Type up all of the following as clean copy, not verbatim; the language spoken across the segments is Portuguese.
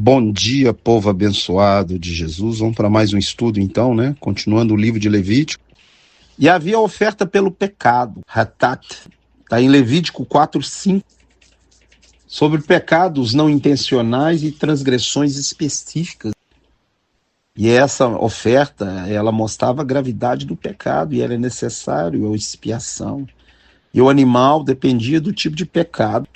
Bom dia, povo abençoado de Jesus. Vamos para mais um estudo então, né? Continuando o livro de Levítico. E havia oferta pelo pecado, hatat. Está em Levítico 4:5. Sobre pecados não intencionais e transgressões específicas. E essa oferta, ela mostrava a gravidade do pecado e era necessário a expiação. E o animal dependia do tipo de pecado.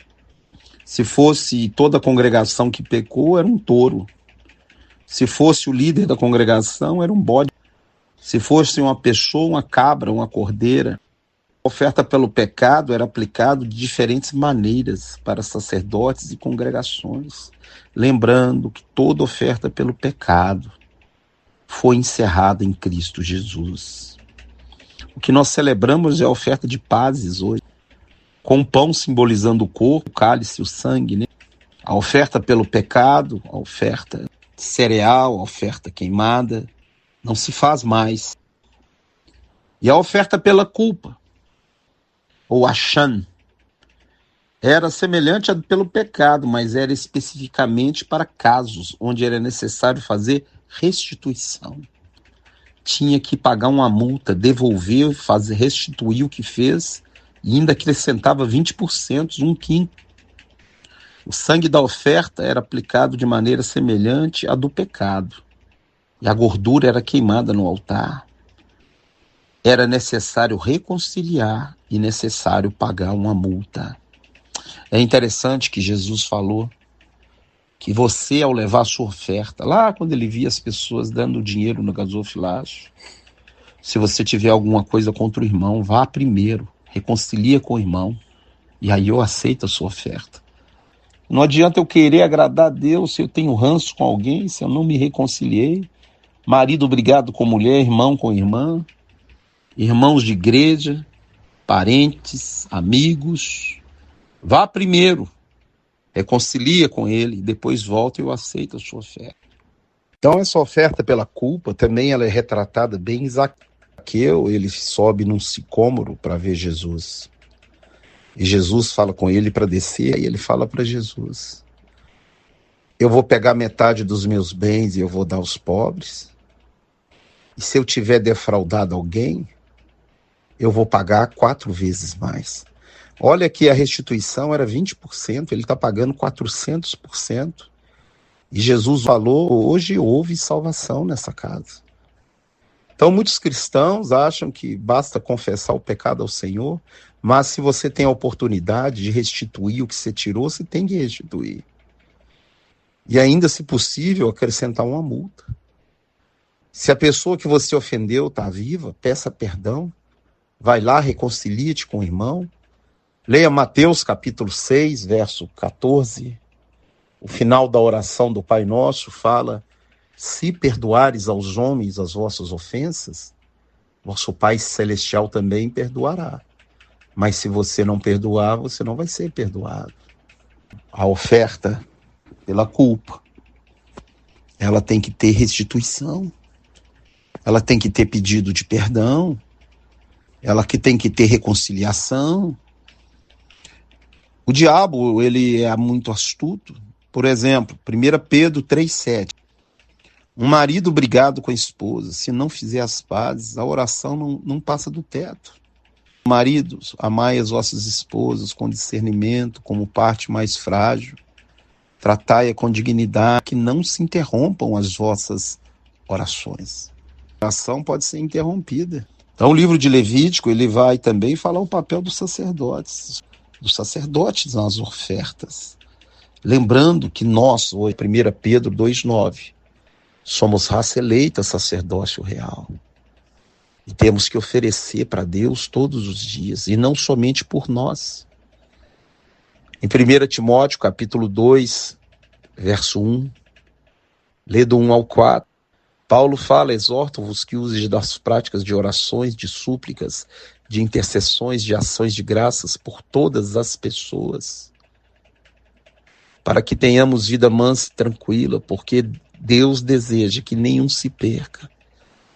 Se fosse toda a congregação que pecou, era um touro. Se fosse o líder da congregação, era um bode. Se fosse uma pessoa, uma cabra, uma cordeira. A oferta pelo pecado era aplicada de diferentes maneiras para sacerdotes e congregações. Lembrando que toda oferta pelo pecado foi encerrada em Cristo Jesus. O que nós celebramos é a oferta de pazes hoje, com o pão simbolizando o corpo, o cálice, o sangue, né? A oferta pelo pecado, a oferta cereal, a oferta queimada, não se faz mais. E a oferta pela culpa, ou ashan, era semelhante a pelo pecado, mas era especificamente para casos onde era necessário fazer restituição. Tinha que pagar uma multa, devolver, fazer, restituir o que fez, e ainda acrescentava 20%, um quinto. O sangue da oferta era aplicado de maneira semelhante à do pecado. E a gordura era queimada no altar. Era necessário reconciliar e necessário pagar uma multa. É interessante que Jesus falou que você, ao levar a sua oferta, lá quando ele via as pessoas dando dinheiro no gasofilácio, se você tiver alguma coisa contra o irmão, vá primeiro, reconcilia com o irmão, e aí eu aceito a sua oferta. Não adianta eu querer agradar a Deus se eu tenho ranço com alguém, se eu não me reconciliei. Marido brigado com mulher, irmão com irmã, irmãos de igreja, parentes, amigos. Vá primeiro, reconcilia com ele, depois volta e eu aceito a sua oferta. Então essa oferta pela culpa também ela é retratada bem em Zaqueu. Ele sobe num sicômoro para ver Jesus. E Jesus fala com ele para descer, e ele fala para Jesus: eu vou pegar metade dos meus bens e eu vou dar aos pobres. E se eu tiver defraudado alguém, eu vou pagar 4 vezes mais. Olha que a restituição era 20%, ele está pagando 400%. E Jesus falou, hoje houve salvação nessa casa. Então muitos cristãos acham que basta confessar o pecado ao Senhor, mas se você tem a oportunidade de restituir o que você tirou, você tem que restituir. E ainda, se possível, acrescentar uma multa. Se a pessoa que você ofendeu está viva, peça perdão. Vai lá, reconcilie-te com o irmão. Leia Mateus capítulo 6, verso 14. O final da oração do Pai Nosso fala: se perdoares aos homens as vossas ofensas, vosso Pai Celestial também perdoará. Mas se você não perdoar, você não vai ser perdoado. A oferta pela culpa, ela tem que ter restituição. Ela tem que ter pedido de perdão. Ela que tem que ter reconciliação. O diabo, ele é muito astuto. Por exemplo, 1 Pedro 3,7. Um marido brigado com a esposa, se não fizer as pazes, a oração não passa do teto. Maridos, amai as vossas esposas com discernimento, como parte mais frágil. Tratai-a com dignidade, que não se interrompam as vossas orações. A oração pode ser interrompida. Então o livro de Levítico, ele vai também falar o papel dos sacerdotes nas ofertas. Lembrando que nós, hoje, 1 Pedro 2,9, somos raça eleita, sacerdócio real. E temos que oferecer para Deus todos os dias, e não somente por nós. Em 1 Timóteo, capítulo 2, verso 1, lê do 1 ao 4, Paulo fala: exorto-vos que useis das práticas de orações, de súplicas, de intercessões, de ações de graças por todas as pessoas, para que tenhamos vida mansa e tranquila, porque Deus deseja que nenhum se perca,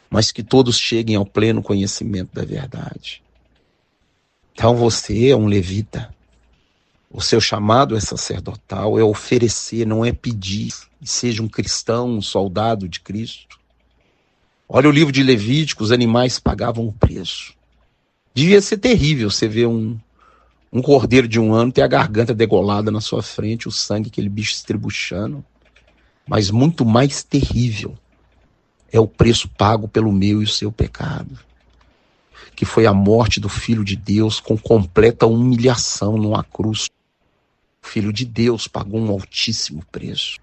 mas que todos cheguem ao pleno conhecimento da verdade. Então você é um levita. O seu chamado é sacerdotal, é oferecer, não é pedir. Seja um cristão, um soldado de Cristo. Olha o livro de Levítico, os animais pagavam o preço. Devia ser terrível você ver um cordeiro de 1 ano ter a garganta degolada na sua frente, o sangue, aquele bicho estribuchando. Mas muito mais terrível é o preço pago pelo meu e o seu pecado, que foi a morte do Filho de Deus com completa humilhação numa cruz. O Filho de Deus pagou um altíssimo preço.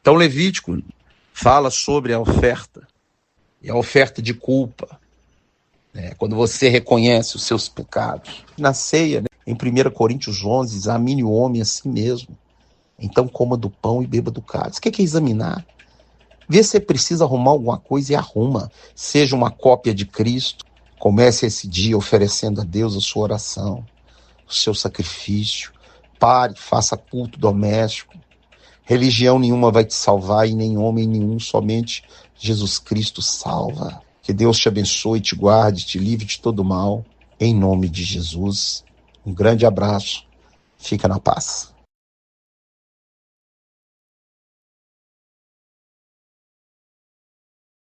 Então Levítico fala sobre a oferta, e a oferta de culpa, quando você reconhece os seus pecados. Na ceia, em 1 Coríntios 11, examine o homem a si mesmo, então coma do pão e beba do cálice. O que é examinar? Vê se você precisa arrumar alguma coisa e arruma. Seja uma cópia de Cristo. Comece esse dia oferecendo a Deus a sua oração, o seu sacrifício. Pare, faça culto doméstico. Religião nenhuma vai te salvar e nem homem nenhum, somente Jesus Cristo salva. Que Deus te abençoe, te guarde, te livre de todo mal. Em nome de Jesus. Um grande abraço. Fica na paz.